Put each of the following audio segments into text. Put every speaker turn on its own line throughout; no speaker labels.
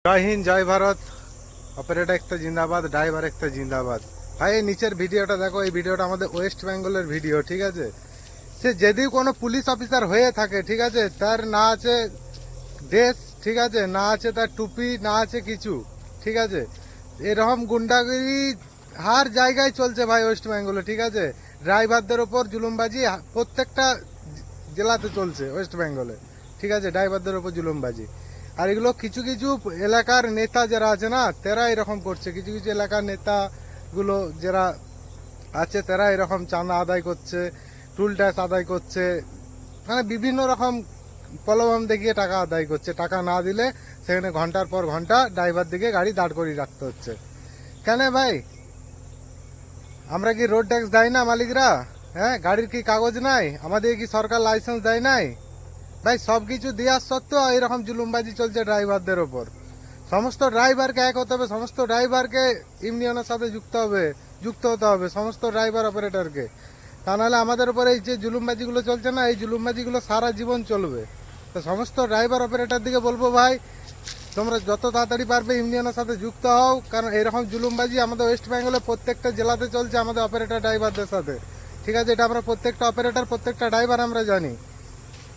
জয় হিন্দ, জয় Bharat. Operator একটা জিন্দাবাদ, driver একটা জিন্দাবাদ। ভাই এই নিচের ভিডিওটা দেখো, এই ভিডিওটা আমাদের ওয়েস্ট বেঙ্গলের ভিডিও, ঠিক আছে। সে যদি কোনো পুলিশ অফিসার হয়ে থাকে, ঠিক আছে, তার না আছে ড্রেস, ঠিক আছে, না আছে তার টুপি, না আছে কিছু, ঠিক আছে। এরকম গুন্ডাগিরি হার জায়গায় চলছে ভাই ওয়েস্ট বেঙ্গলে, ঠিক আছে। ড্রাইভারদের ওপর জুলুমবাজি প্রত্যেকটা জেলাতে চলছে ওয়েস্ট বেঙ্গলে, ঠিক আছে। ড্রাইভারদের ওপর জুলুমবাজি, আর এগুলো কিছু কিছু এলাকার নেতা যারা আছে না, তারা এরকম করছে। কিছু কিছু এলাকার নেতাগুলো যারা আছে, তারা এরকম চাঁদা আদায় করছে, টুল ট্যাক্স আদায় করছে, মানে বিভিন্ন রকম প্রলোভন দেখিয়ে টাকা আদায় করছে। টাকা না দিলে সেখানে ঘন্টার পর ঘন্টা ড্রাইভার দিকে গাড়ি দাঁড় করিয়ে রাখতে হচ্ছে। কেন ভাই, আমরা কি রোড ট্যাক্স দেয় না মালিকরা? হ্যাঁ, গাড়ির কি কাগজ নাই? আমাদের কি সরকার লাইসেন্স দেয় নাই? ভাই সব কিছু দেওয়ার সত্ত্বেও এরকম জুলুমবাজি চলছে ড্রাইভারদের ওপর। সমস্ত ড্রাইভারকে এক হতে হবে, সমস্ত ড্রাইভারকে ইউনিয়নের সাথে যুক্ত হতে হবে, সমস্ত ড্রাইভার অপারেটরকে। তা নাহলে আমাদের উপরে এই যে জুলুমবাজিগুলো চলছে না, এই জুলুমবাজিগুলো সারা জীবন চলবে। তো সমস্ত ড্রাইভার অপারেটর দিকে বলবো, ভাই তোমরা যত তাড়াতাড়ি পারবে ইউনিয়নের সাথে যুক্ত হও, কারণ এরকম জুলুমবাজি আমাদের ওয়েস্ট বেঙ্গলে প্রত্যেকটা জেলাতে চলছে আমাদের অপারেটর ড্রাইভারদের সাথে, ঠিক আছে। এটা আমরা প্রত্যেকটা অপারেটর, প্রত্যেকটা ড্রাইভার আমরা জানি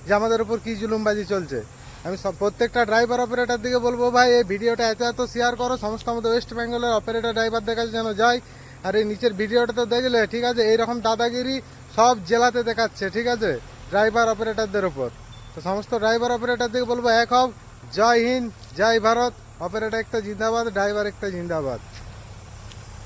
যে আমাদের উপর কি জুলুমবাজি চলছে। আমি সব প্রত্যেকটা ড্রাইভার অপারেটর দিকে বলবো, ভাই এই ভিডিওটা এত শেয়ার করো, সমস্ত আমাদের ওয়েস্ট বেঙ্গলের অপারেটর ড্রাইভারদের কাছে যেন যায়। আর এই নিচের ভিডিওটা তো দেখলে, ঠিক আছে, এইরকম দাদাগিরি সব জেলাতে দেখাচ্ছে, ঠিক আছে, ড্রাইভার অপারেটরদের ওপর। তো সমস্ত ড্রাইভার অপারেটর দিকে বলবো, এক হও। জয় হিন্দ, জয় ভারত। অপারেটর একটা জিন্দাবাদ, ড্রাইভার একটা জিন্দাবাদ।